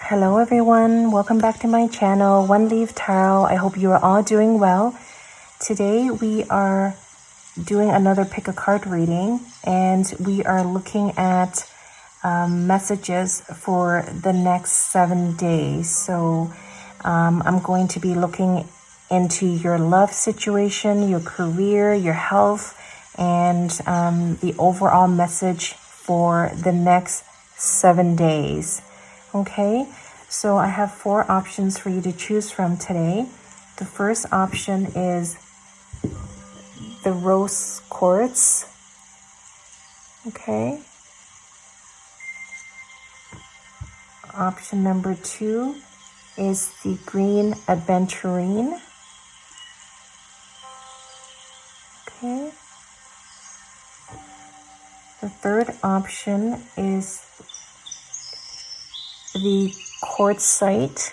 Hello everyone, welcome back to my channel, One Leaf Tarot. I hope you are all doing well. Today we are doing another pick a card reading, and we are looking at messages for the next 7 days. So I'm going to be looking into your love situation, your career, your health, and the overall message for the next 7 days. Okay, so I have 4 options for you to choose from today. The first option is the rose quartz. Okay. Option number 2 is the green aventurine. Okay. The third option is the quartzite.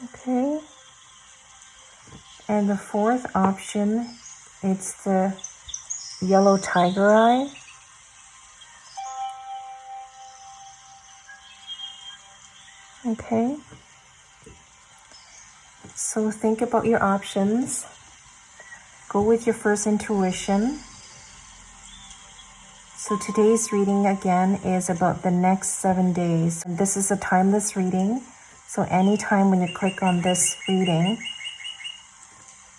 Okay. And the fourth option, it's the yellow tiger eye. Okay. So think about your options. Go with your first intuition. So today's reading again is about the next 7 days. This is a timeless reading. So anytime when you click on this reading,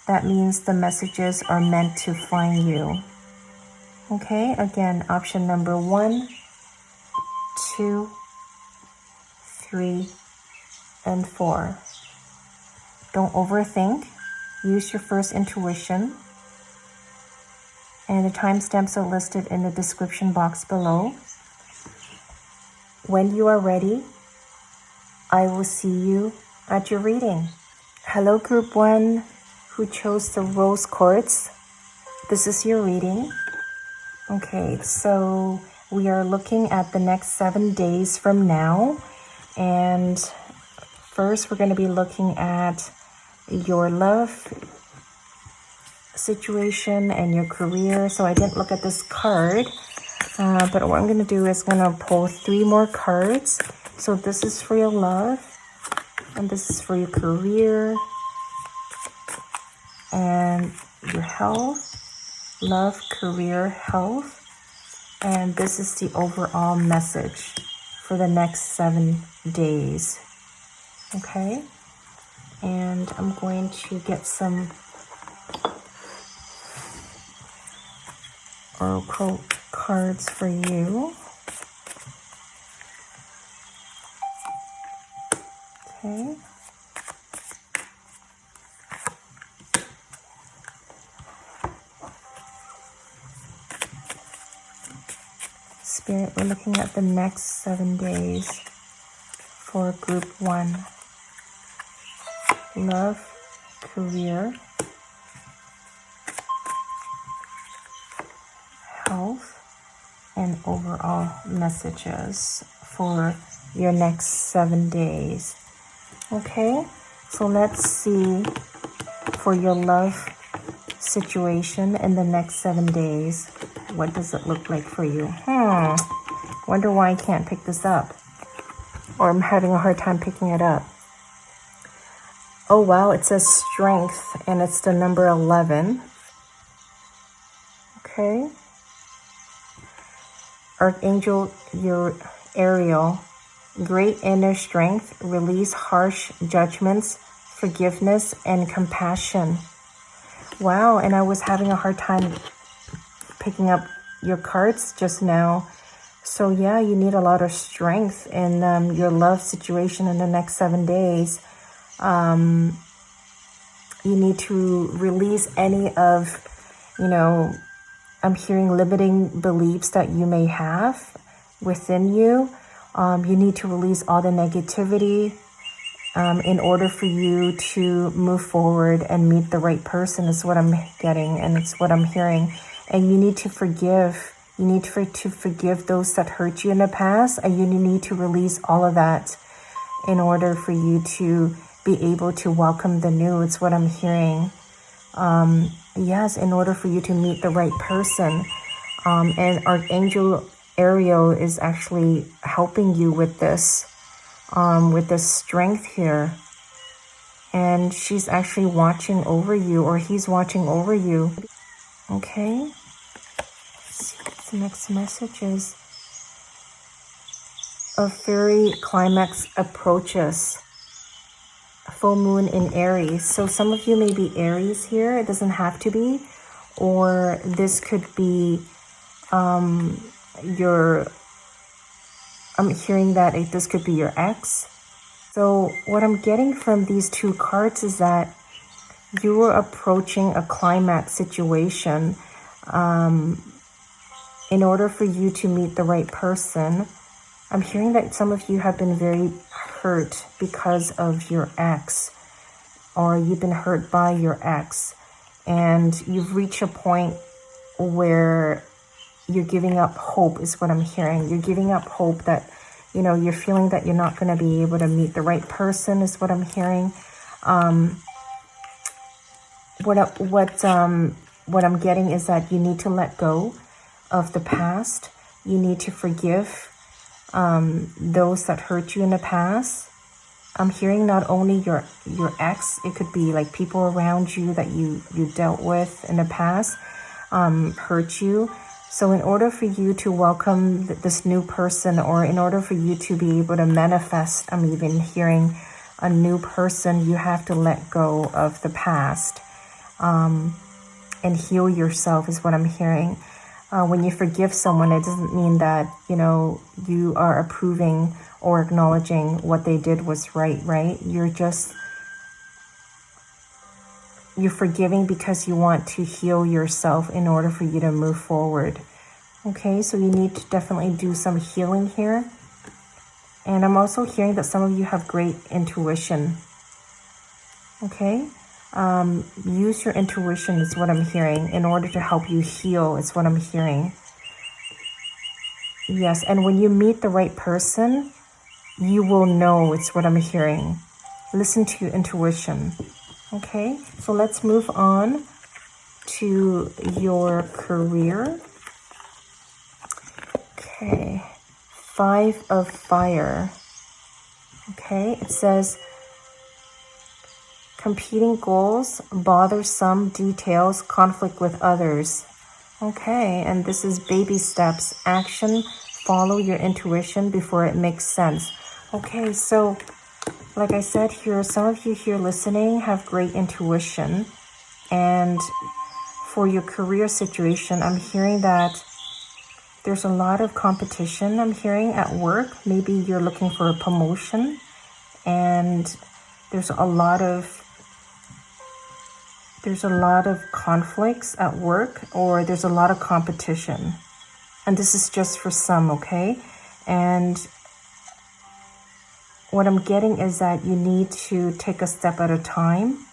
that means the messages are meant to find you. Okay, again, option number 1, 2, 3, and 4. Don't overthink. Use your first intuition. And the timestamps are listed in the description box below. When you are ready, I will see you at your reading. Hello, Group 1 who chose the rose quartz. This is your reading. Okay, so we are looking at the next 7 days from now. And first, we're going to be looking at your love situation and your career. So I didn't look at this card, but what I'm going to do is I'm going to pull 3 more cards. So this is for your love, and this is for your career and your health. Love, career, health, and this is the overall message for the next 7 days. Okay, and I'm going to get some oracle cards for you. Okay. Spirit, we're looking at the next 7 days for Group 1. Love, career, health, and overall messages for your next 7 days. Okay, so let's see for your love situation in the next 7 days. What does it look like for you? Wonder why I can't pick this up, or I'm having a hard time picking it up. Oh wow, it says strength, and it's the number 11. Okay. Archangel Ariel, great inner strength, release harsh judgments, forgiveness, and compassion. Wow, and I was having a hard time picking up your cards just now. So yeah, you need a lot of strength in your love situation in the next 7 days. You need to release any of, I'm hearing limiting beliefs that you may have within you. You need to release all the negativity in order for you to move forward and meet the right person is what I'm getting, and it's what I'm hearing. And you need to forgive. You need to forgive those that hurt you in the past, and you need to release all of that in order for you to be able to welcome the new. It's what I'm hearing. Yes, in order for you to meet the right person. And Archangel Ariel is actually helping you with this strength here. And she's actually watching over you, or he's watching over you. Okay. Let's see what the next message is. A fairy climax approaches. Full moon in Aries. So some of you may be Aries here. It doesn't have to be. Or this could be I'm hearing that this could be your ex. So what I'm getting from these two cards is that you are approaching a climax situation. In order for you to meet the right person, I'm hearing that some of you have been very hurt because of your ex, or you've been hurt by your ex, and you've reached a point where you're giving up hope is what I'm hearing. You're giving up hope that, you're feeling that you're not going to be able to meet the right person is what I'm hearing. What I'm getting is that you need to let go of the past. You need to forgive those that hurt you in the past. I'm hearing not only your ex, it could be like people around you that you dealt with in the past, hurt you. So in order for you to welcome this new person, or in order for you to be able to manifest, I'm even hearing a new person, you have to let go of the past and heal yourself is what I'm hearing. When you forgive someone, it doesn't mean that, you are approving or acknowledging what they did was right? You're forgiving because you want to heal yourself in order for you to move forward. Okay, so you need to definitely do some healing here. And I'm also hearing that some of you have great intuition. Okay, use your intuition is what I'm hearing in order to help you heal is what I'm hearing. Yes, and when you meet the right person, you will know it's what I'm hearing. Listen to your intuition. Okay, so let's move on to your career. Okay, 5 of Fire. Okay, it says competing goals, bothersome details, conflict with others. Okay, and this is baby steps, action, follow your intuition before it makes sense. Okay, so like I said here, some of you here listening have great intuition. And for your career situation, I'm hearing that there's a lot of competition. I'm hearing at work. Maybe you're looking for a promotion, and there's a lot of conflicts at work, or there's a lot of competition. And this is just for some, okay? And what I'm getting is that you need to take a step at a time,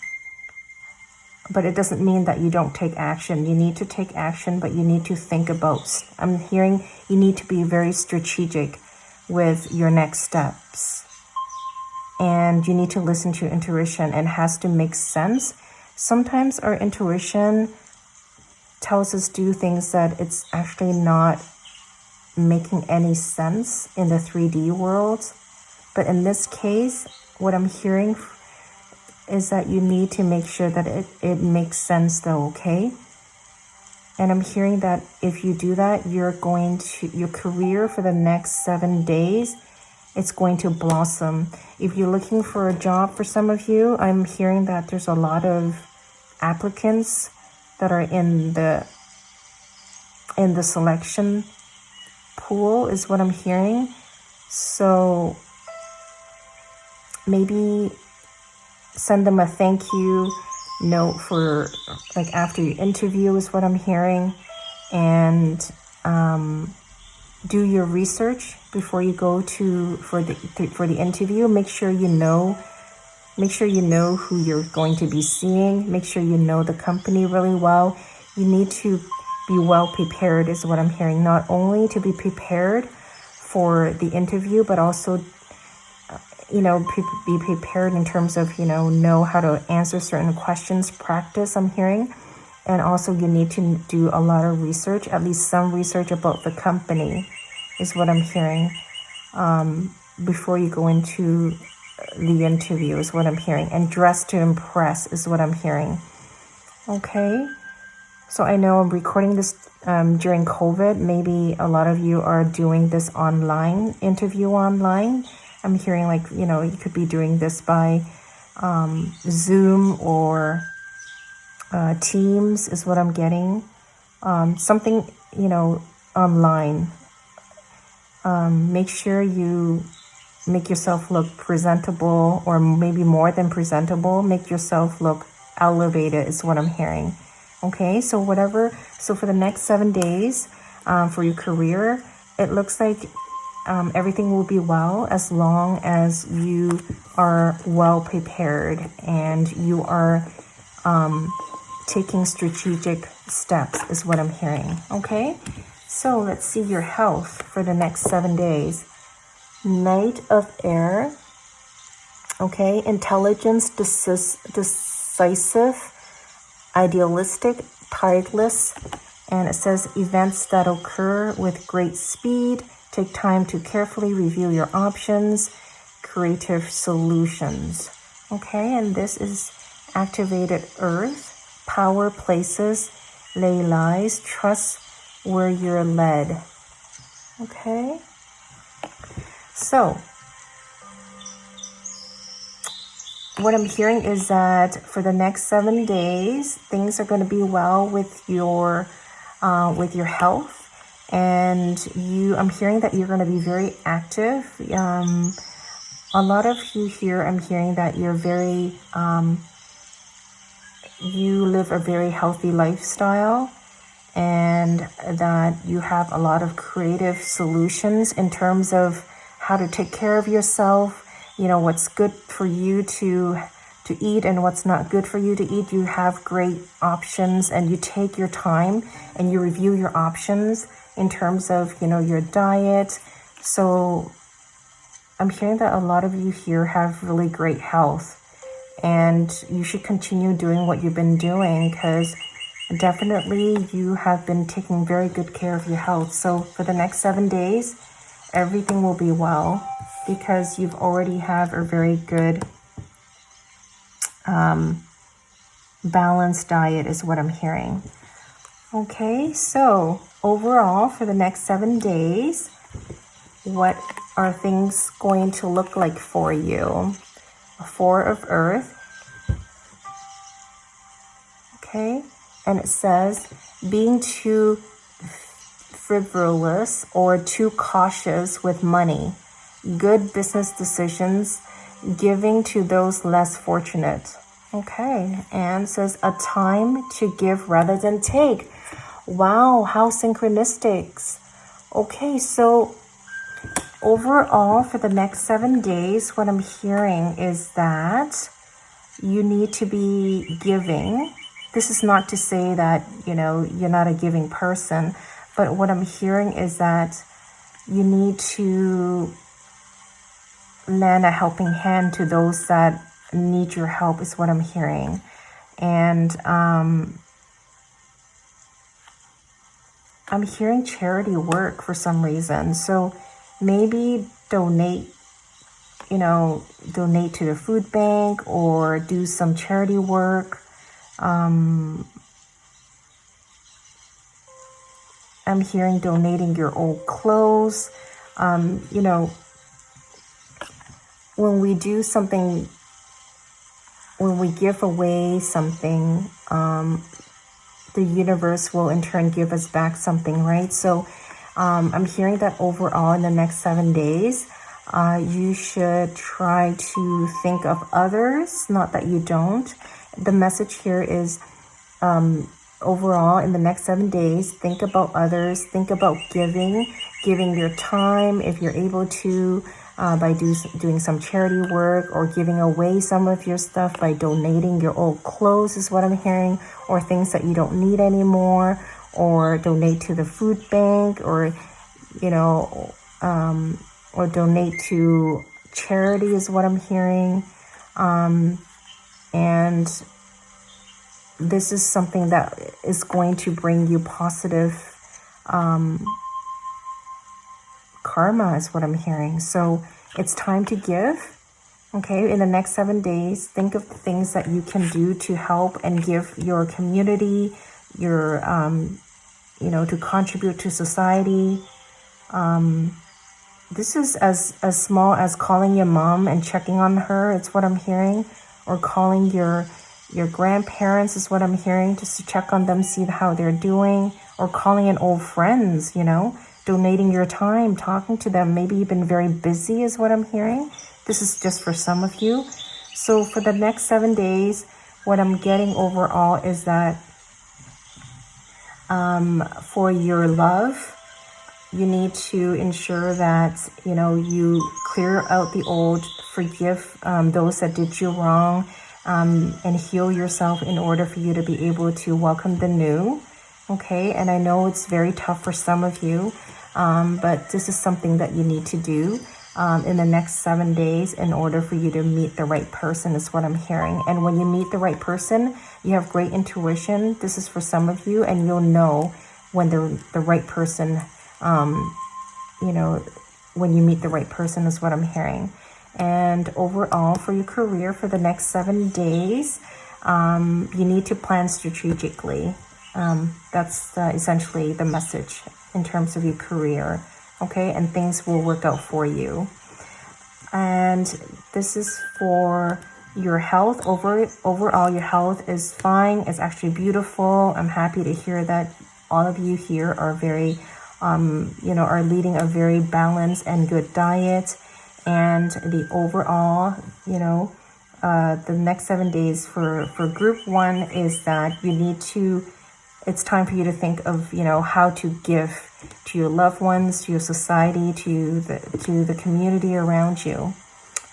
but it doesn't mean that you don't take action. You need to take action, but you need to think about, I'm hearing you need to be very strategic with your next steps. And you need to listen to your intuition, and it has to make sense. Sometimes our intuition tells us do things that it's actually not making any sense in the 3D world. But in this case, what I'm hearing is that you need to make sure that it makes sense though, okay? And I'm hearing that if you do that, your career for the next 7 days, it's going to blossom. If you're looking for a job, for some of you, I'm hearing that there's a lot of applicants that are in the selection pool is what I'm hearing. So maybe send them a thank you note for like after your interview is what I'm hearing. And do your research before you go for the interview. Make sure you know who you're going to be seeing. Make sure you know the company really well. You need to be well prepared is what I'm hearing. Not only to be prepared for the interview, but also be prepared in terms of know how to answer certain questions, practice, I'm hearing. And also you need to do a lot of research, at least some research about the company. is what I'm hearing. Before you go into the interview is what I'm hearing. And dress to impress is what I'm hearing. Okay. So I know I'm recording this during COVID. Maybe a lot of you are doing this online, interview online. I'm hearing like, you could be doing this by Zoom or Teams is what I'm getting. Something, online. Make sure you make yourself look presentable, or maybe more than presentable. Make yourself look elevated is what I'm hearing. Okay, so for the next 7 days for your career, it looks like everything will be well as long as you are well prepared and you are taking strategic steps is what I'm hearing. Okay, so let's see your health for the next 7 days. Knight of Air. Okay, intelligence, decisive, idealistic, tireless, and it says events that occur with great speed. Take time to carefully review your options. Creative solutions. Okay, and this is activated earth. Power places, lay lies, trust where you're led. Okay, so what I'm hearing is that for the next 7 days, things are going to be well with your health, and I'm hearing that you're going to be very active. A lot of you here, I'm hearing that you're very, you live a very healthy lifestyle, and that you have a lot of creative solutions in terms of how to take care of yourself. What's good for you to eat and what's not good for you to eat. You have great options, and you take your time and you review your options in terms of, your diet. So I'm hearing that a lot of you here have really great health, and you should continue doing what you've been doing, because definitely you have been taking very good care of your health. So for the next 7 days, everything will be well, because you've already have a very good balanced diet is what I'm hearing. Okay, so overall for the next 7 days, what are things going to look like for you? 4 of Earth. Okay, and it says being too frivolous or too cautious with money. Good business decisions, giving to those less fortunate. Okay, and says a time to give rather than take. Wow, how synchronistic. Okay, so overall for the next 7 days, what I'm hearing is that you need to be giving. This is not to say that, you're not a giving person, but what I'm hearing is that you need to lend a helping hand to those that need your help is what I'm hearing. And I'm hearing charity work for some reason. So maybe donate to the food bank or do some charity work. I'm hearing donating your old clothes. When we do something, when we give away something, the universe will in turn give us back something, right? So I'm hearing that overall in the next 7 days, you should try to think of others, not that you don't. The message here is overall in the next 7 days, think about others, think about giving your time if you're able to, by doing some charity work, or giving away some of your stuff by donating your old clothes is what I'm hearing, or things that you don't need anymore, or donate to the food bank, or or donate to charity is what I'm hearing. And this is something that is going to bring you positive karma is what I'm hearing. So it's time to give. Okay, in the next 7 days, think of things that you can do to help and give your community, your, to contribute to society. This is as small as calling your mom and checking on her. It's what I'm hearing. Or calling your grandparents is what I'm hearing, just to check on them, see how they're doing. Or calling in old friends, donating your time, talking to them. Maybe you've been very busy is what I'm hearing. This is just for some of you. So for the next 7 days, what I'm getting overall is that for your love, you need to ensure that, you clear out the old, forgive those that did you wrong, and heal yourself in order for you to be able to welcome the new. Okay, and I know it's very tough for some of you, but this is something that you need to do in the next 7 days in order for you to meet the right person is what I'm hearing. And when you meet the right person, you have great intuition. This is for some of you, and you'll know when the right person, when you meet the right person is what I'm hearing. And overall for your career for the next 7 days, you need to plan strategically. That's essentially the message in terms of your career. Okay, and things will work out for you. And this is for your health. Overall, your health is fine. It's actually beautiful. I'm happy to hear that all of you here are very, are leading a very balanced and good diet. And the overall, the next 7 days for group 1 is that it's time for you to think of, how to give to your loved ones, to your society, to the community around you.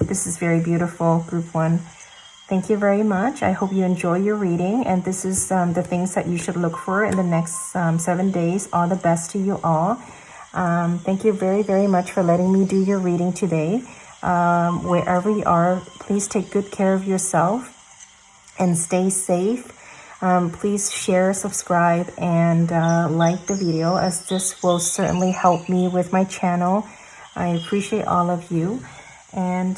This is very beautiful, group 1. Thank you very much. I hope you enjoy your reading, and this is the things that you should look for in the next 7 days. All the best to you all. Thank you very, very much for letting me do your reading today. Wherever you are, please take good care of yourself and stay safe. Please share, subscribe, and like the video, as this will certainly help me with my channel. I appreciate all of you, and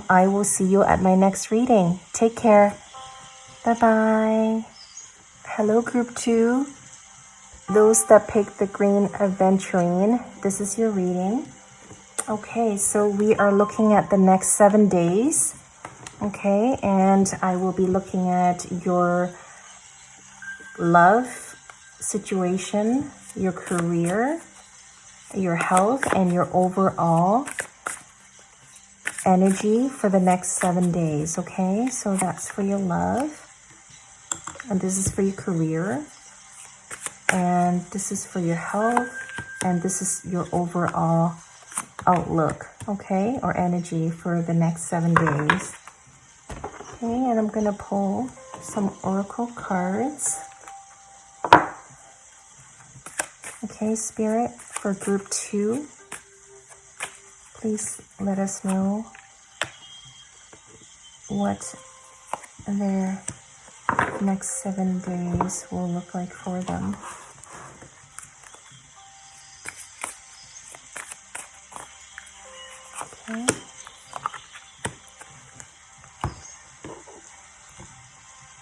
I will see you at my next reading. Take care. Bye-bye. Hello, group 2. Those that picked the green Aventurine, this is your reading. Okay, so we are looking at the next 7 days. Okay, and I will be looking at your love situation, your career, your health, and your overall energy for the next 7 days. Okay, so that's for your love, and this is for your career, and this is for your health, and this is your overall outlook, okay, or energy for the next 7 days. Okay, and I'm gonna pull some oracle cards. Okay, Spirit, for group 2, please let us know what their next 7 days will look like for them. Okay.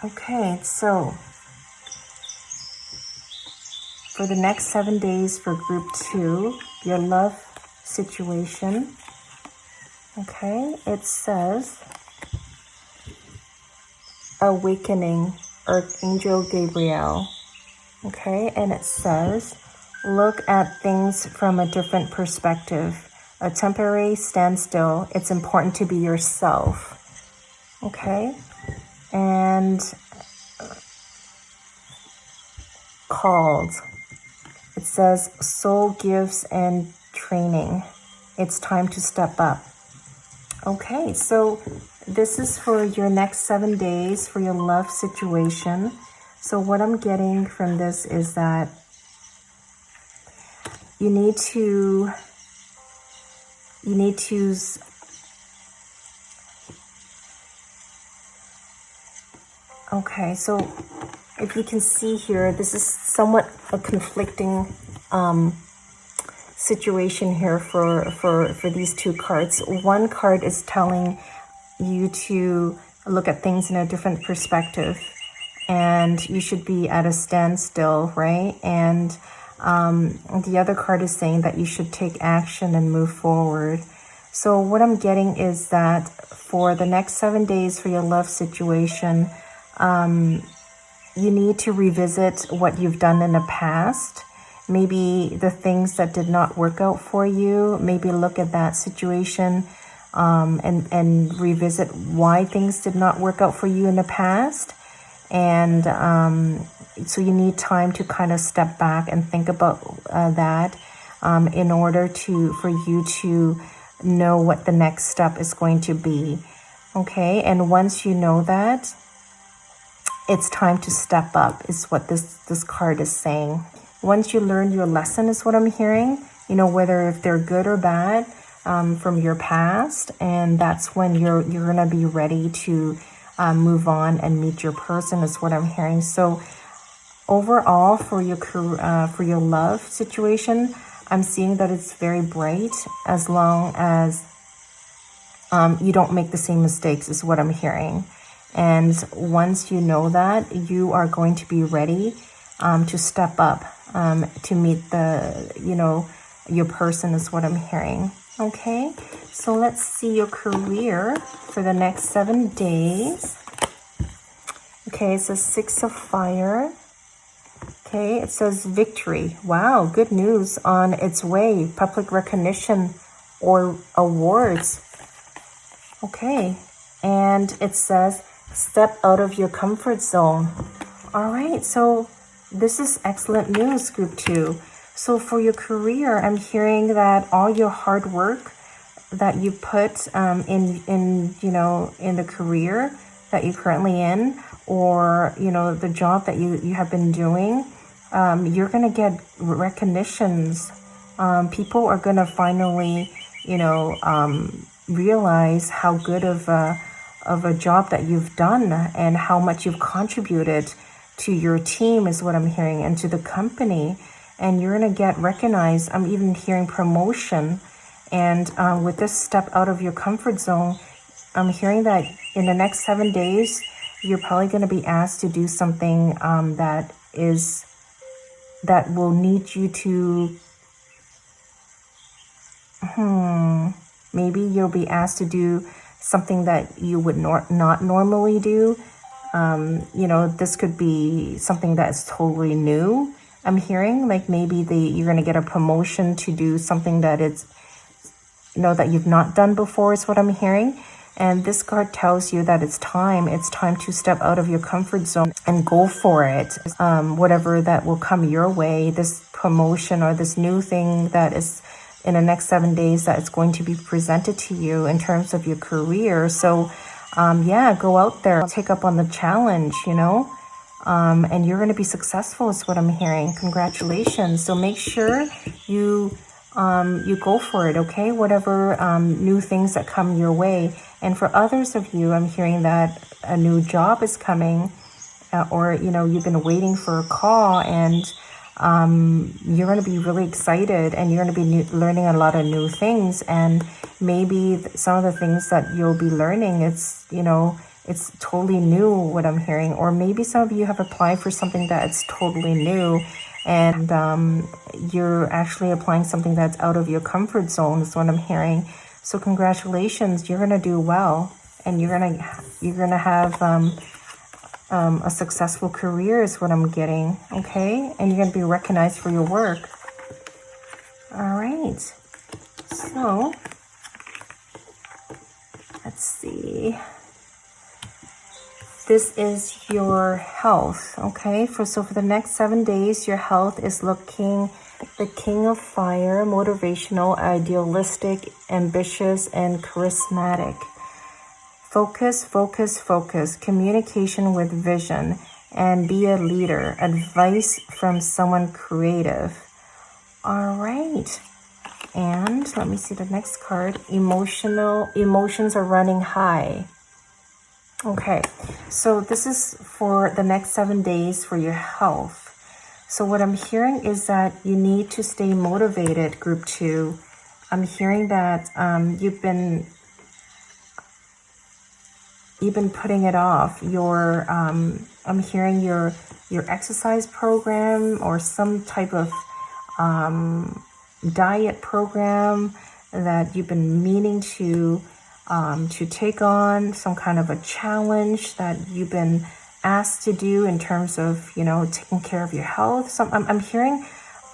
Okay, so for the next 7 days for group 2, your love situation, okay, it says awakening, Archangel Gabriel, okay, and it says look at things from a different perspective, a temporary standstill. It's important to be yourself, okay, and called. It says soul gifts and training. It's time to step up. Okay, so this is for your next 7 days for your love situation. So what I'm getting from this is that you need to okay, so if you can see here, this is somewhat a conflicting situation here for these two cards. One card is telling you to look at things in a different perspective, and you should be at a standstill, right? And the other card is saying that you should take action and move forward. So what I'm getting is that for the next 7 days for your love situation, you need to revisit what you've done in the past. Maybe the things that did not work out for you, maybe look at that situation and revisit why things did not work out for you in the past. And so you need time to kind of step back and think about that in order for you to know what the next step is going to be. Okay, and once you know that, it's time to step up is what this card is saying. Once you learn your lesson is what I'm hearing, you know, whether if they're good or bad from your past, and that's when you're gonna be ready to move on and meet your person is what I'm hearing. So overall for your love situation, I'm seeing that it's very bright as long as you don't make the same mistakes is what I'm hearing. And once you know that, you are going to be ready to step up to meet your person is what I'm hearing. Okay, so let's see your career for the next 7 days. Okay, it says 6 of Fire. Okay, it says victory. Wow, good news on its way. Public recognition or awards. Okay, and it says step out of your comfort zone. All right, so this is excellent news, group 2. So for your career, I'm hearing that all your hard work that you put in the career that you're currently in, or the job that you have been doing, you're gonna get recognitions. People are gonna finally realize how good of a job that you've done and how much you've contributed to your team is what I'm hearing, and to the company. And you're going to get recognized. I'm even hearing promotion. And with this step out of your comfort zone, I'm hearing that in the next 7 days, you're probably going to be asked to do something that will need you to, maybe you'll be asked to do something that you would not normally do. This could be something that is totally new. I'm hearing like maybe you're going to get a promotion to do something that it's, that you've not done before is what I'm hearing. And this card tells you that it's time to step out of your comfort zone and go for it. Whatever that will come your way, this promotion or this new thing that is in the next 7 days that is going to be presented to you in terms of your career. So go out there, take up on the challenge, and you're going to be successful is what I'm hearing. Congratulations. So make sure you go for it, okay? Whatever new things that come your way. And for others of you, I'm hearing that a new job is coming, or you've been waiting for a call, and you're going to be really excited, and you're going to be learning a lot of new things. And maybe some of the things that you'll be learning, it's totally new, what I'm hearing. Or maybe some of you have applied for something that's totally new, and you're actually applying something that's out of your comfort zone is what I'm hearing. So congratulations, you're gonna do well, and you're gonna have a successful career is what I'm getting. Okay, and you're gonna be recognized for your work. All right, so let's see. This is your health, okay? So for the next 7 days, your health is looking the King of Fire, motivational, idealistic, ambitious, and charismatic. Focus, focus, focus. Communication with vision, and be a leader. Advice from someone creative. All right. And let me see the next card. Emotions are running high. Okay, so this is for the next 7 days for your health. So what I'm hearing is that you need to stay motivated, group 2. I'm hearing that you've been putting it off. I'm hearing your exercise program or some type of diet program that you've been meaning to take on, some kind of a challenge that you've been asked to do in terms of, taking care of your health. I'm hearing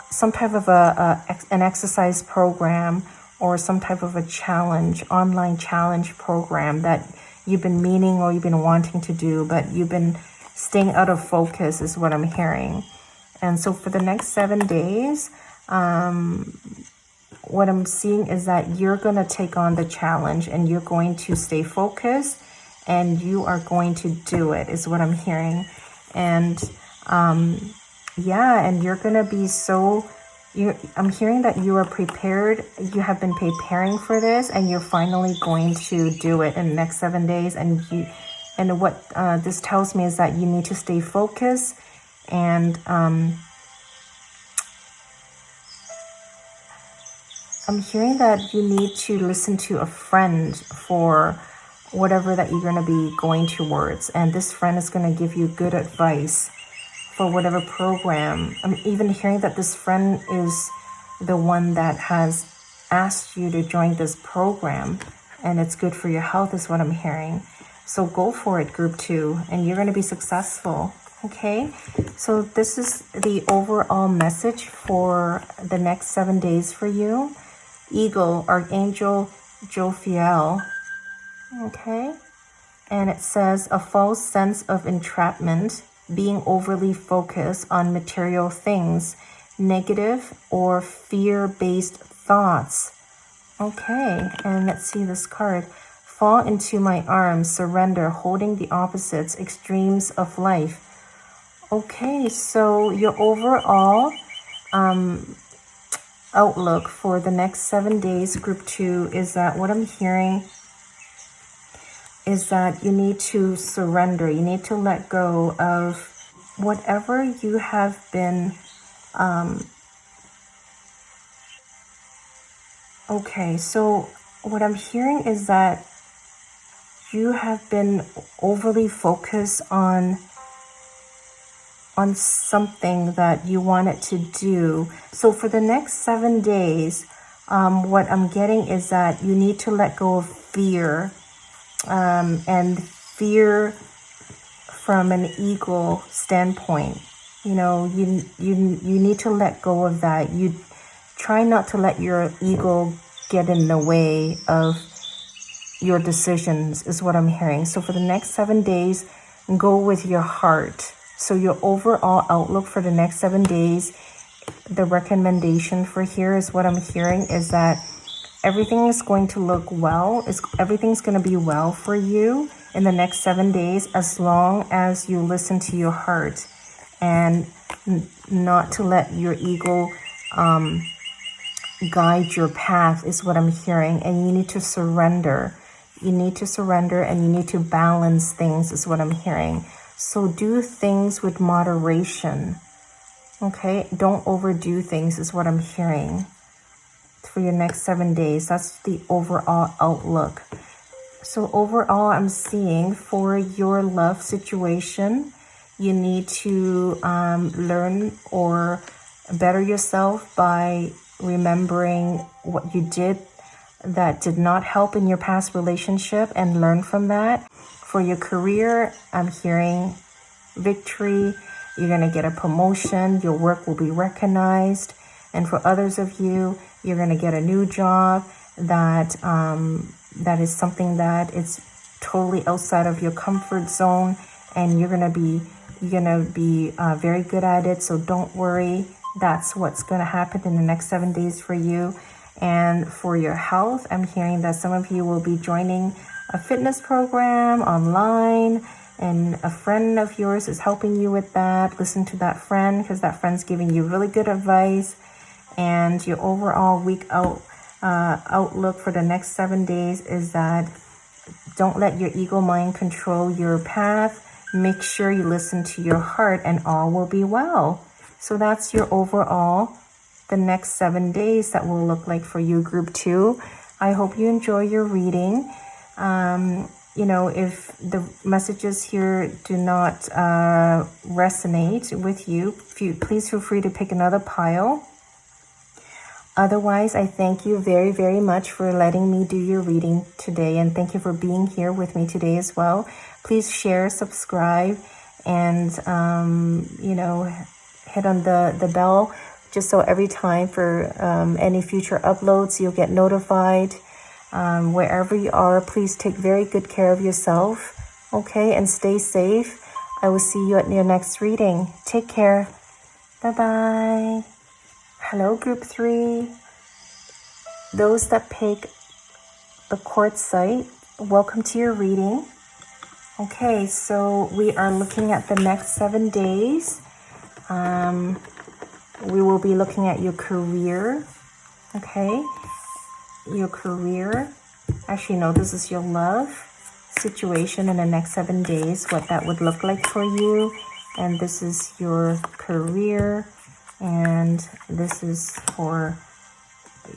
some type of an exercise program or some type of a challenge, online challenge program that you've been meaning or you've been wanting to do, but you've been staying out of focus is what I'm hearing. And so for the next 7 days, what I'm seeing is that you're going to take on the challenge and you're going to stay focused and you are going to do it is what I'm hearing. And and you're going to be I'm hearing that you are prepared. You have been preparing for this and you're finally going to do it in the next 7 days. And what this tells me is that you need to stay focused and I'm hearing that you need to listen to a friend for whatever that you're going to be going towards. And this friend is going to give you good advice for whatever program. I'm even hearing that this friend is the one that has asked you to join this program. And it's good for your health is what I'm hearing. So go for it, group 2, and you're going to be successful. Okay, so this is the overall message for the next 7 days for you. Eagle, Archangel Jophiel. Okay, and it says a false sense of entrapment, being overly focused on material things, negative or fear-based thoughts. Okay, and let's see this card. Fall into my arms, surrender, holding the opposites, extremes of life. Okay, so your overall outlook for the next 7 days, group 2, is that what I'm hearing is that you need to surrender. You need to let go of whatever you have been okay, so what I'm hearing is that you have been overly focused on something that you wanted to do. So for the next 7 days, what I'm getting is that you need to let go of fear, and fear from an ego standpoint. You need to let go of that. You try not to let your ego get in the way of your decisions is what I'm hearing. So for the next 7 days, go with your heart. So your overall outlook for the next 7 days, the recommendation for here is what I'm hearing is that everything is going to look well. Everything's going to be well for you in the next 7 days as long as you listen to your heart and not to let your ego guide your path is what I'm hearing. And you need to surrender. You need to surrender and you need to balance things is what I'm hearing. So do things with moderation. Okay, don't overdo things is what I'm hearing for your next 7 days. That's the overall outlook. So overall, I'm seeing for your love situation, you need to learn or better yourself by remembering what you did that did not help in your past relationship and learn from that. For your career, I'm hearing victory. You're going to get a promotion. Your work will be recognized. And for others of you, you're going to get a new job that is something that is totally outside of your comfort zone, and you're going to be very good at it. So don't worry. That's what's going to happen in the next 7 days for you. And for your health, I'm hearing that some of you will be joining a fitness program online, and a friend of yours is helping you with that. Listen to that friend because that friend's giving you really good advice. And your overall week outlook for the next 7 days is that don't let your ego mind control your path. Make sure you listen to your heart and all will be well. So that's your overall, the next 7 days that will look like for you, group 2. I hope you enjoy your reading. You know, if the messages here do not resonate with you, please feel free to pick another pile. Otherwise, I thank you very, very much for letting me do your reading today. And thank you for being here with me today as well. Please share, subscribe, and, you know, hit on the bell just so every time for any future uploads, you'll get notified. Wherever you are, please take very good care of yourself, okay? And stay safe. I will see you at your next reading. Take care. Bye-bye. Hello, group 3. Those that pick the Quartzite, welcome to your reading. Okay, so we are looking at the next 7 days. We will be looking at your career, okay? Your career. Actually, no, this is your love situation in the next 7 days, what that would look like for you. And this is your career. And this is for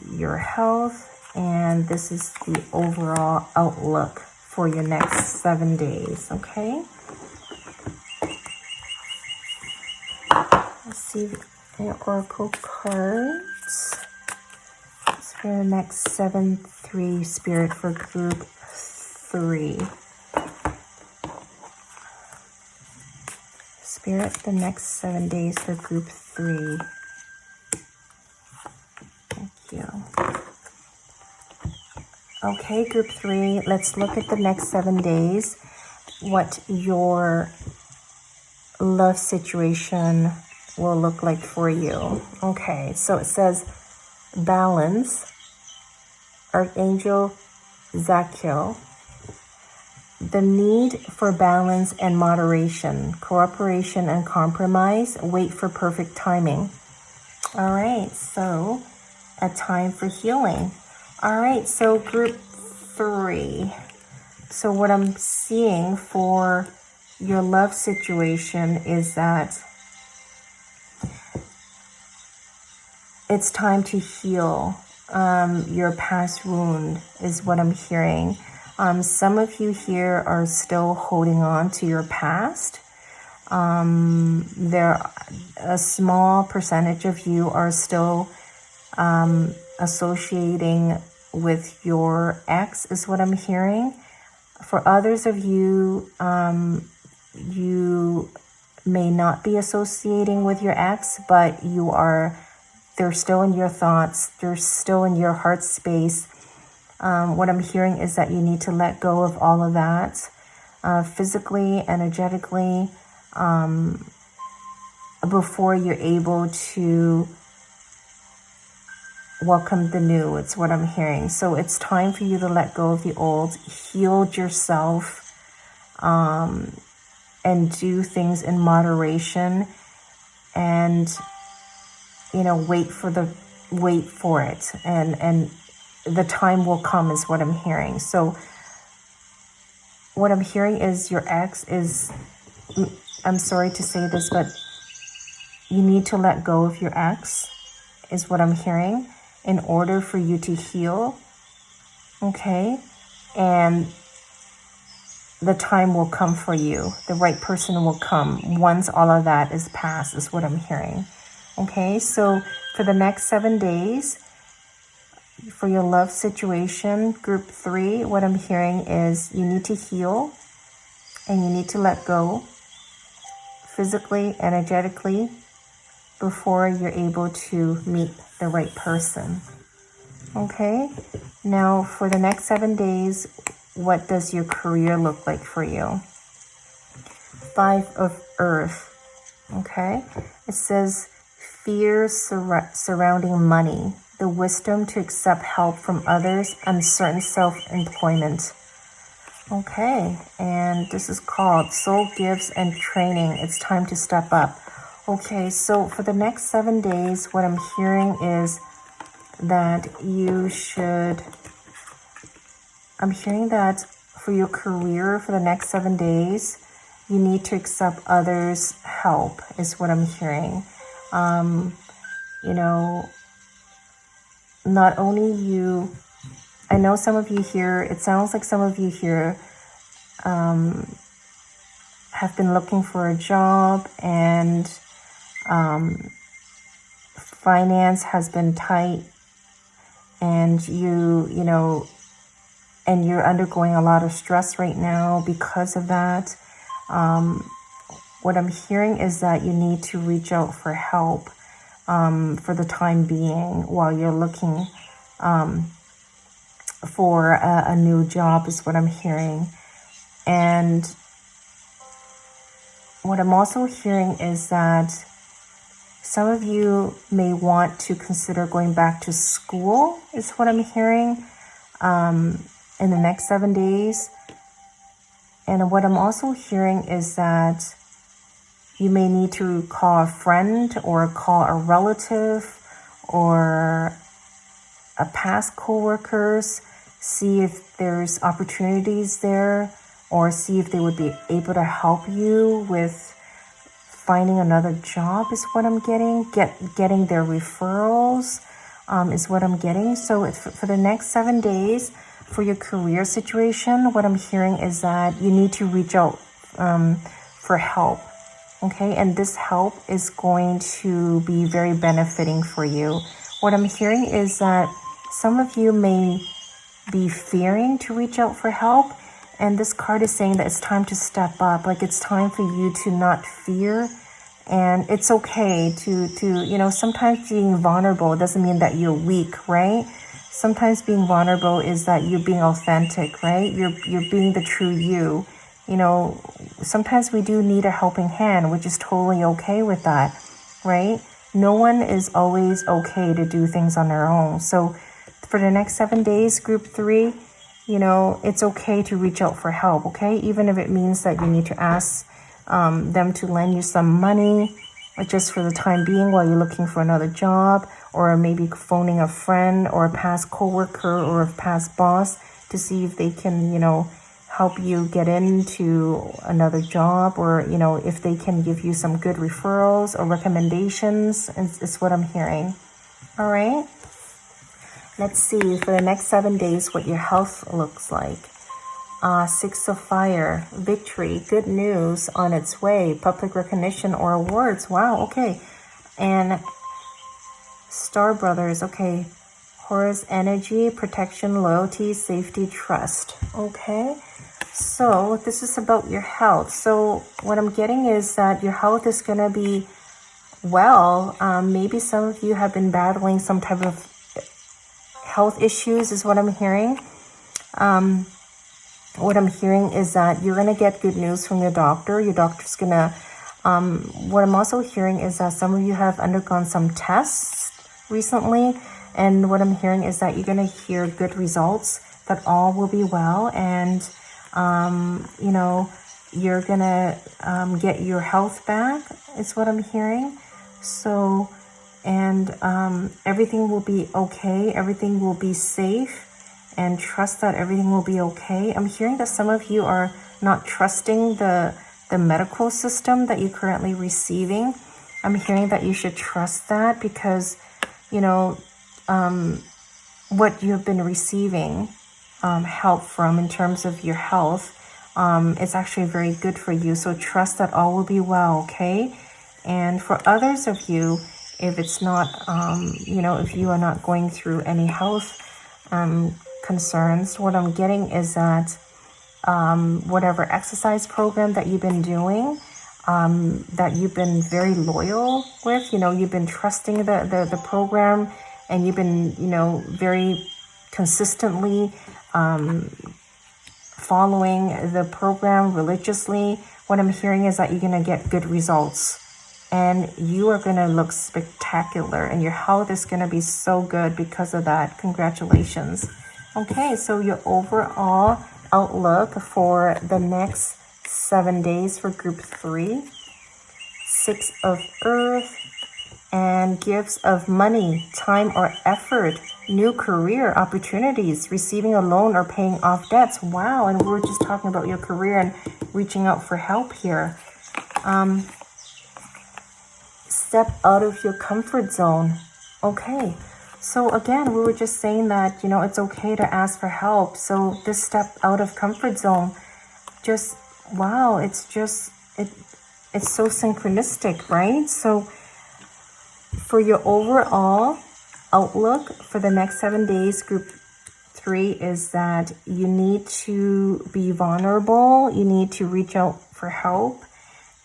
your health, and this is the overall outlook for your next 7 days, okay? Let's see your oracle cards. It's for the next 7-3 spirit for group 3. Spirit, the next 7 days for group 3. Thank you. Okay, group 3, let's look at the next 7 days, what your love situation will look like for you. Okay, so it says balance, Archangel Zachiel. The need for balance and moderation, cooperation and compromise, wait for perfect timing. All right, so a time for healing. All right, so group 3. So what I'm seeing for your love situation is that it's time to heal your past wound is what I'm hearing. Some of you here are still holding on to your past. There, a small percentage of you are still associating with your ex is what I'm hearing. For others of you, you may not be associating with your ex, but they're still in your thoughts. They're still in your heart space. What I'm hearing is that you need to let go of all of that, physically, energetically, before you're able to welcome the new. It's what I'm hearing. So it's time for you to let go of the old, heal yourself, and do things in moderation, and, you know, wait for it. And the time will come is what I'm hearing. So what I'm hearing is your ex is, I'm sorry to say this, but you need to let go of your ex is what I'm hearing in order for you to heal. Okay. And the time will come for you. The right person will come once all of that is past is what I'm hearing. Okay. So for the next 7 days, for your love situation, group 3, what I'm hearing is you need to heal and you need to let go physically, energetically, before you're able to meet the right person. Okay? Now, for the next 7 days, what does your career look like for you? 5 of Earth. Okay? It says fears surrounding money, the wisdom to accept help from others, uncertain self-employment. Okay, and this is called Soul Gifts and Training. It's time to step up. Okay, so for the next 7 days, what I'm hearing is that I'm hearing that for your career for the next 7 days, you need to accept others' help is what I'm hearing. You know, not only you, I know some of you here, it sounds like some of you here have been looking for a job, and finance has been tight, and you know, and you're undergoing a lot of stress right now because of that. What I'm hearing is that you need to reach out for help for the time being while you're looking for a new job is what I'm hearing. And what I'm also hearing is that some of you may want to consider going back to school is what I'm hearing in the next 7 days. And what I'm also hearing is that you may need to call a friend or call a relative or a past coworkers, see if there's opportunities there, or see if they would be able to help you with finding another job is what I'm getting. Getting their referrals is what I'm getting. So for the next 7 days, for your career situation, what I'm hearing is that you need to reach out for help. Okay, and this help is going to be very benefiting for you. What I'm hearing is that some of you may be fearing to reach out for help, and this card is saying that it's time to step up. Like, it's time for you to not fear, and it's okay to you know, sometimes being vulnerable doesn't mean that you're weak, right? Sometimes being vulnerable is that you're being authentic, right? You're being the true you. You know, sometimes we do need a helping hand, which is totally okay with that, right? No one is always okay to do things on their own. So for the next 7 days, group 3, you know, it's okay to reach out for help, okay? Even if it means that you need to ask them to lend you some money just for the time being while you're looking for another job, or maybe phoning a friend or a past coworker or a past boss to see if they can, you know, help you get into another job, or, you know, if they can give you some good referrals or recommendations is what I'm hearing. All right. Let's see for the next 7 days what your health looks like. 6 of Fire, victory, good news on its way, public recognition or awards. Wow, okay. And Star Brothers, okay. Horus energy, protection, loyalty, safety, trust. Okay. So this is about your health. So what I'm getting is that your health is going to be well. Maybe some of you have been battling some type of health issues is what I'm hearing. What I'm hearing is that you're going to get good news from your doctor. Your doctor's going to, what I'm also hearing is that some of you have undergone some tests recently. And what I'm hearing is that you're going to hear good results, that all will be well. And, you know, you're going to get your health back is what I'm hearing. So, and everything will be okay. Everything will be safe. And trust that everything will be okay. I'm hearing that some of you are not trusting the medical system that you're currently receiving. I'm hearing that you should trust that because, you know, what you've been receiving help from in terms of your health, it's actually very good for you. So trust that all will be well, okay? And for others of you, if it's not, you know, if you are not going through any health concerns, what I'm getting is that whatever exercise program that you've been doing, that you've been very loyal with, you know, you've been trusting the program, and you've been, you know, very consistently following the program religiously. What I'm hearing is that you're going to get good results, and you are going to look spectacular, and your health is going to be so good because of that. Congratulations. Okay, so your overall outlook for the next 7 days for group 3. 6 of Earth and gifts of money, time or effort, new career opportunities, receiving a loan or paying off debts. Wow, and we were just talking about your career and reaching out for help here. step out of your comfort zone. Okay. So again, we were just saying that, you know, it's okay to ask for help. So this step out of comfort zone, just, wow, it's so synchronistic, right? So for your overall outlook for the next 7 days, group 3 is that you need to be vulnerable. You need to reach out for help.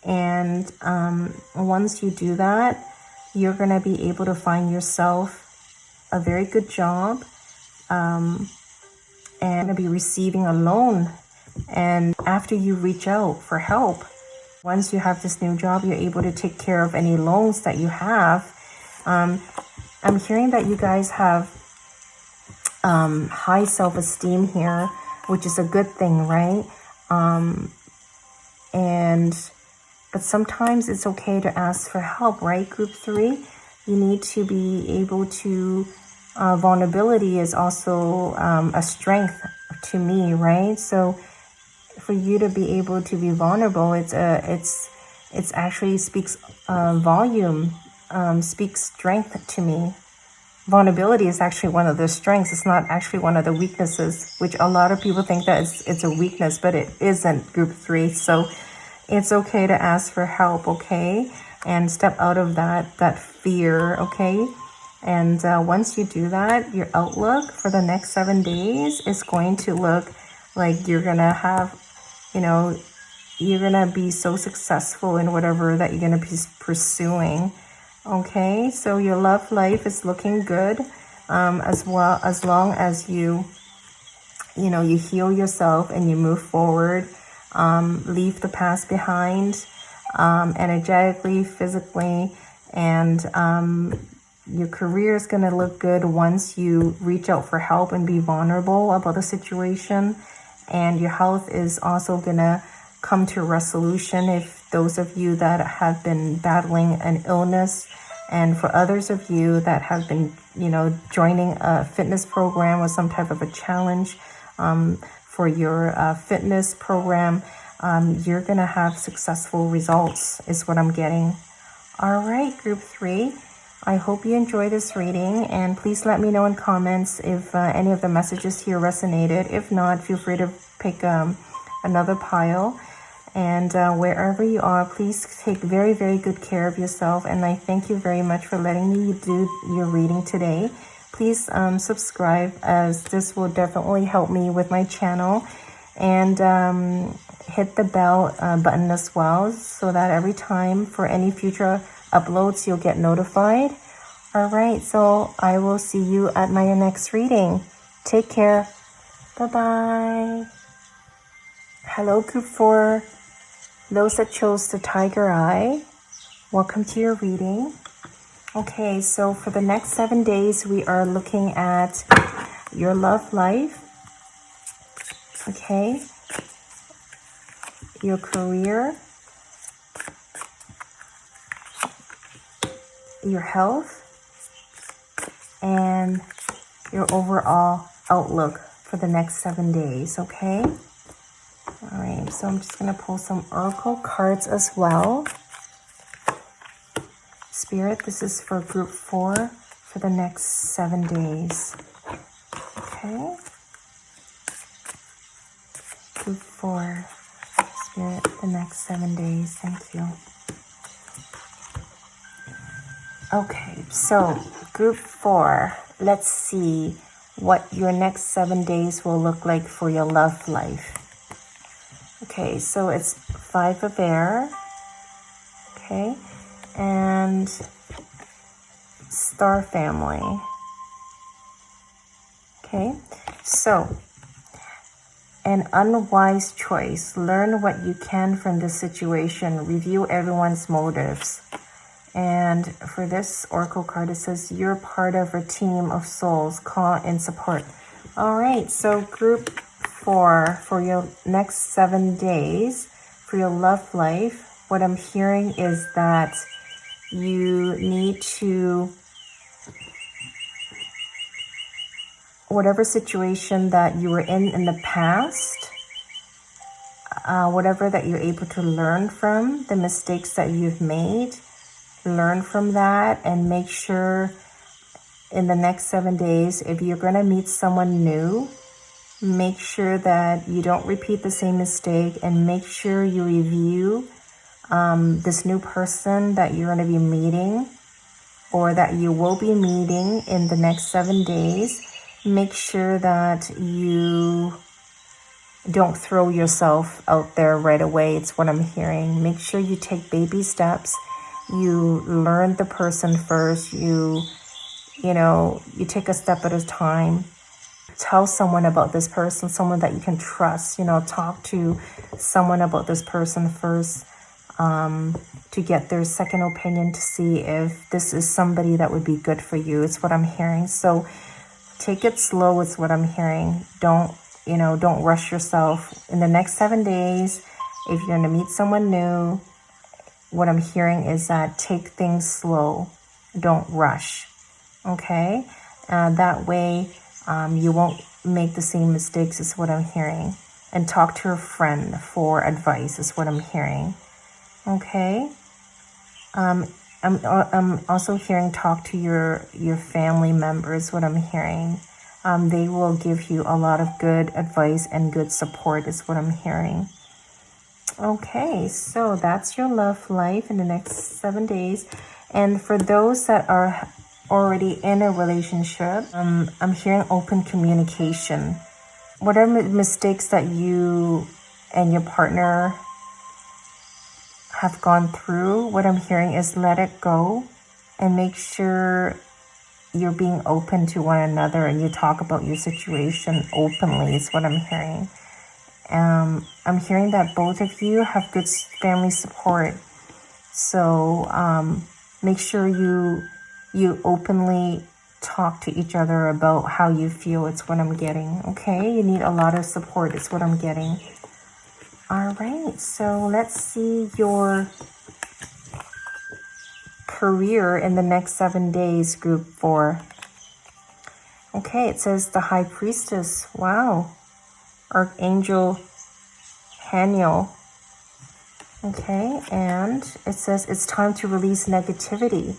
And once you do that, you're going to be able to find yourself a very good job, and to be receiving a loan. And after you reach out for help, once you have this new job, you're able to take care of any loans that you have. I'm hearing that you guys have high self-esteem here, which is a good thing, right? But sometimes it's okay to ask for help, right? Group 3, you need to be able to, vulnerability is also a strength to me, right? So for you to be able to be vulnerable, it's actually speaks volume, speaks strength to me. Vulnerability is actually one of the strengths. It's not actually one of the weaknesses, which a lot of people think that it's a weakness, but it isn't, group 3. So it's okay to ask for help, okay? And step out of that fear, okay? And once you do that, your outlook for the next 7 days is going to look like you're going to have, you know, you're going to be so successful in whatever that you're going to be pursuing. Okay, so your love life is looking good, as well, as long as you heal yourself and you move forward, leave the past behind, energetically, physically, and your career is going to look good once you reach out for help and be vulnerable about the situation. And your health is also going to come to resolution if those of you that have been battling an illness, and for others of you that have been, joining a fitness program or some type of a challenge for your fitness program, you're going to have successful results is what I'm getting. All right, group 3. I hope you enjoy this reading, and please let me know in comments if any of the messages here resonated. If not, feel free to pick another pile. And wherever you are, please take very, very good care of yourself. And I thank you very much for letting me do your reading today. Please subscribe, as this will definitely help me with my channel. And hit the bell button as well, so that every time for any future uploads, you'll get notified. All right, so I will see you at my next reading. Take care. Bye-bye. Hello, group 4. Those that chose the tiger eye, welcome to your reading. Okay, so for the next 7 days, we are looking at your love life. Okay, your career, your health, and your overall outlook for the next 7 days, okay? All right, so I'm just going to pull some oracle cards as well. Spirit, this is for group 4 for the next 7 days. Okay. Group 4, Spirit, the next 7 days. Thank you. Okay, so group 4, let's see what your next 7 days will look like for your love life. Okay, so it's 5 of air, okay, and star family. Okay, so an unwise choice. Learn what you can from this situation. Review everyone's motives. And for this oracle card, it says you're part of a team of souls. Call in support. All right, so group 4 for your next 7 days for your love life. What I'm hearing is that you need to, whatever situation that you were in the past, whatever that you're able to learn from the mistakes that you've made, learn from that, and make sure in the next 7 days, if you're going to meet someone new, make sure that you don't repeat the same mistake, and make sure you review this new person that you're going to be meeting, or that you will be meeting in the next 7 days. Make sure that you don't throw yourself out there right away. It's what I'm hearing. Make sure you take baby steps. You learn the person first. You take a step at a time. Tell someone about this person, someone that you can trust. Talk to someone about this person first, to get their second opinion, to see if this is somebody that would be good for you. It's what I'm hearing. So take it slow. It's what I'm hearing. Don't rush yourself. In the next 7 days, if you're going to meet someone new, what I'm hearing is that take things slow. Don't rush. Okay? That way, you won't make the same mistakes, is what I'm hearing. And talk to a friend for advice, is what I'm hearing. Okay? I'm also hearing talk to your family members, what I'm hearing. They will give you a lot of good advice and good support, is what I'm hearing. Okay, so that's your love life in the next 7 days. And for those that are already in a relationship, I'm hearing open communication. Whatever mistakes that you and your partner have gone through, what I'm hearing is let it go, and make sure you're being open to one another and you talk about your situation openly, is what I'm hearing. I'm hearing that both of you have good family support. So make sure you openly talk to each other about how you feel. It's what I'm getting. Okay, you need a lot of support. It's what I'm getting. All right, so let's see your career in the next 7 days, group 4. Okay, it says the High Priestess. Wow. Archangel Haniel. Okay, and it says it's time to release negativity.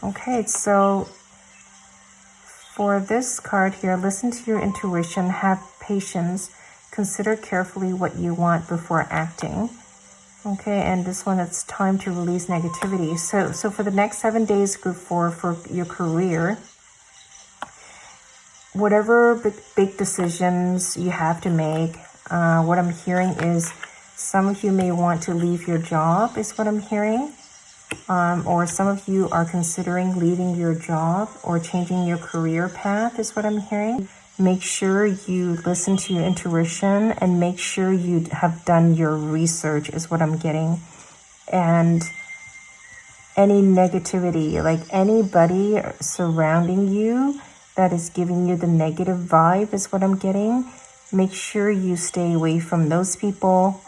Okay, so for this card here, listen to your intuition, have patience, consider carefully what you want before acting. Okay, and this one, it's time to release negativity. So for the next 7 days, group 4, for your career, whatever big decisions you have to make, what I'm hearing is some of you may want to leave your job, is what I'm hearing. Or some of you are considering leaving your job or changing your career path, is what I'm hearing. Make sure you listen to your intuition and make sure you have done your research, is what I'm getting. And any negativity, like anybody surrounding you that is giving you the negative vibe, is what I'm getting. Make sure you stay away from those people.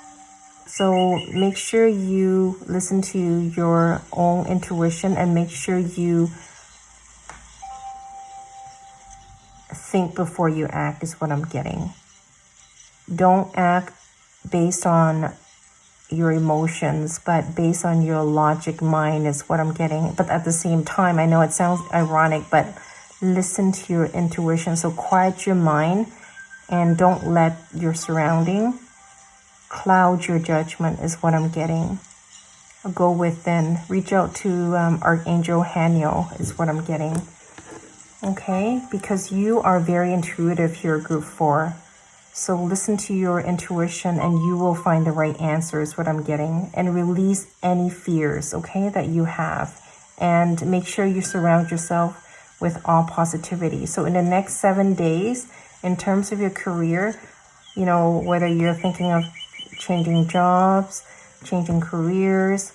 So make sure you listen to your own intuition and make sure you think before you act, is what I'm getting. Don't act based on your emotions, but based on your logic mind, is what I'm getting. But at the same time, I know it sounds ironic, but listen to your intuition. So quiet your mind and don't let your surrounding cloud your judgment, is what I'm getting. Go within. Reach out to Archangel Haniel, is what I'm getting. Okay, because you are very intuitive here, group 4. So listen to your intuition and you will find the right answer, is what I'm getting. And release any fears, okay, that you have. And make sure you surround yourself with all positivity. So in the next 7 days, in terms of your career, whether you're thinking of changing jobs, changing careers,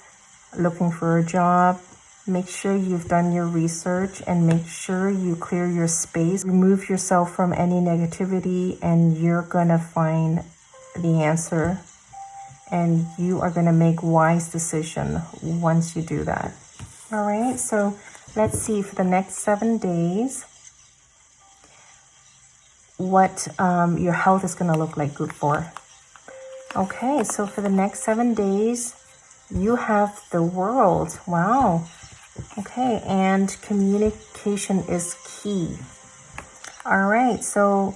looking for a job, make sure you've done your research and make sure you clear your space. Remove yourself from any negativity and you're going to find the answer. And you are going to make wise decision once you do that. All right, so let's see for the next 7 days what your health is going to look like, group 4. Okay, so for the next 7 days, You have the world. Wow. Okay, and communication is key. All right, so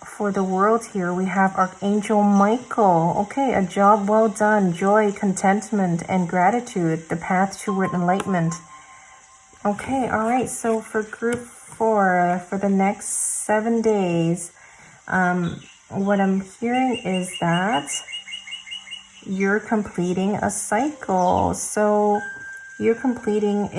for the world here, we have Archangel Michael. Okay, a job well done, joy, contentment, and gratitude, the path toward enlightenment. Okay, all right, so for group 4, for the next 7 days, what I'm hearing is that you're completing a cycle. So you're completing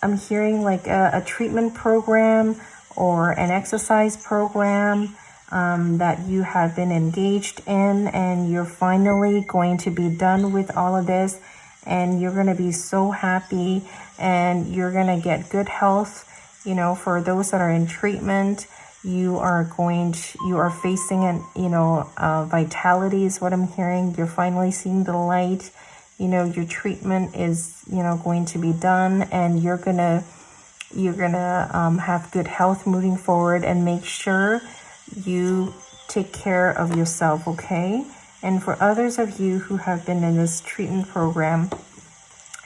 I'm hearing like a treatment program or an exercise program that you have been engaged in, and you're finally going to be done with all of this, and you're going to be so happy, and you're going to get good health. You know, for those that are in treatment, you are facing an, vitality is what I'm hearing. You're finally seeing the light. You know, your treatment is, going to be done, and you're gonna have good health moving forward. And make sure you take care of yourself, okay? And for others of you who have been in this treatment program,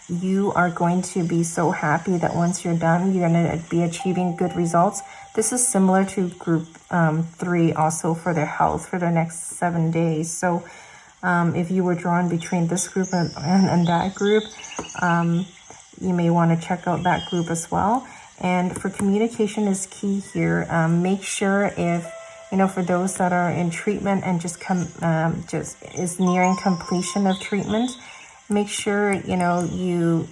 you are going to be so happy that once you're done, you're going to be achieving good results. This is similar to group 3 also for their health for the next 7 days. So if you were drawn between this group and that group, you may want to check out that group as well. And for communication is key here. Make sure if, for those that are in treatment and just is nearing completion of treatment, make sure, you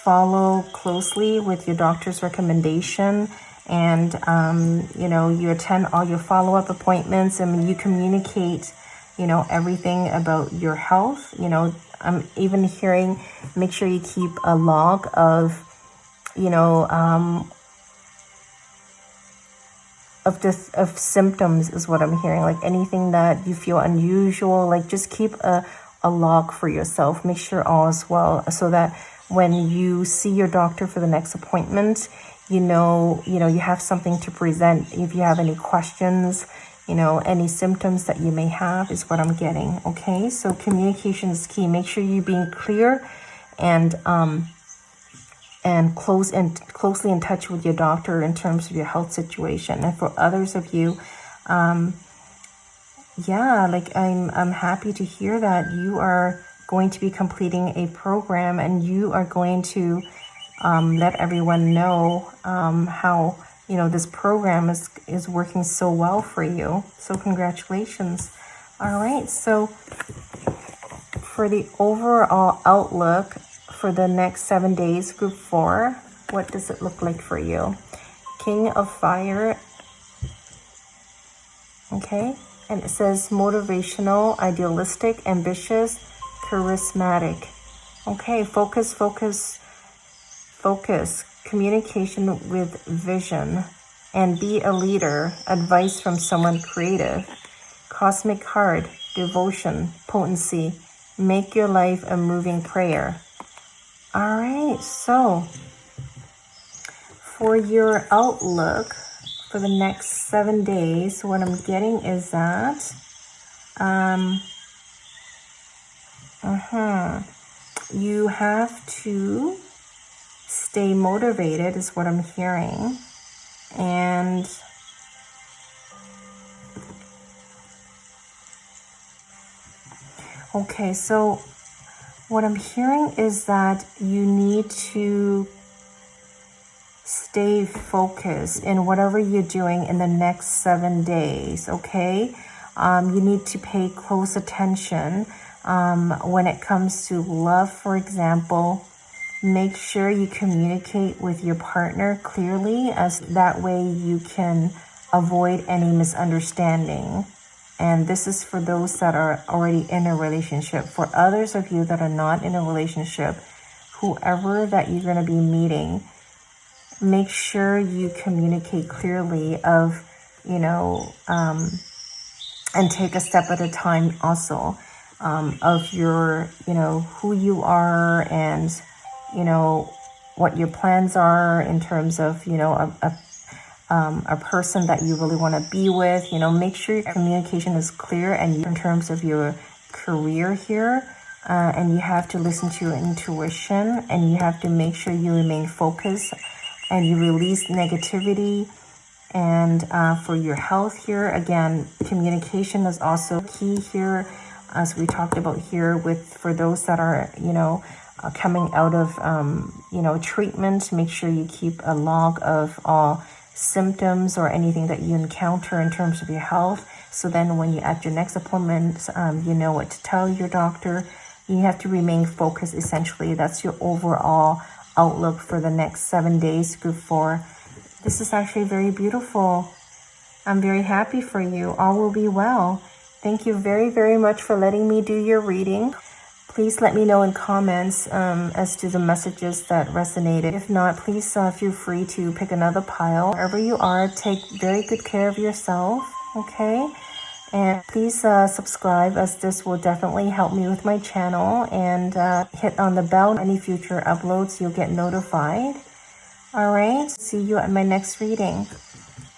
follow closely with your doctor's recommendation, and, you attend all your follow-up appointments, and you communicate, everything about your health. I'm even hearing, make sure you keep a log of, of symptoms is what I'm hearing, like anything that you feel unusual, like just keep a log for yourself. Make sure all is well, so that when you see your doctor for the next appointment, you have something to present. If you have any questions, any symptoms that you may have is what I'm getting. Okay, so communication is key. Make sure you're being clear and closely in touch with your doctor in terms of your health situation. And for others of you, I'm happy to hear that you are going to be completing a program, and you are going to let everyone know how this program is working so well for you. So congratulations. All right, so for the overall outlook for the next 7 days, group 4, what does it look like for you? King of Fire. Okay, and it says motivational, idealistic, ambitious, charismatic. Okay, focus. Communication with vision, and be a leader. Advice from someone creative. Cosmic heart, devotion, potency. Make your life a moving prayer. All right, so for your outlook for the next 7 days, what I'm getting is that you have to stay motivated is what I'm hearing. And okay, so what I'm hearing is that you need to stay focused in whatever you're doing in the next 7 days, okay? You need to pay close attention when it comes to love, for example. Make sure you communicate with your partner clearly, as that way you can avoid any misunderstanding. And this is for those that are already in a relationship. For others of you that are not in a relationship, whoever that you're going to be meeting, make sure you communicate clearly of, and take a step at a time also, of your, who you are, and what your plans are in terms of, a person that you really want to be with. Make sure your communication is clear, and in terms of your career here. And you have to listen to your intuition, and you have to make sure you remain focused and you release negativity. And for your health here, again, communication is also key here, as we talked about here for those that are, coming out of, treatment. Make sure you keep a log of all symptoms or anything that you encounter in terms of your health. So then when you're at your next appointment, you know what to tell your doctor. You have to remain focused, essentially. That's your overall outlook for the next 7 days, group 4. This is actually very beautiful. I'm very happy for you. All will be well. Thank you very, very much for letting me do your reading. Please let me know in comments as to the messages that resonated. If not, please feel free to pick another pile. Wherever you are, take very good care of yourself, okay? And please subscribe, as this will definitely help me with my channel. And hit on the bell. Any future uploads, you'll get notified. All right, see you at my next reading.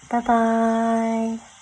Bye-bye.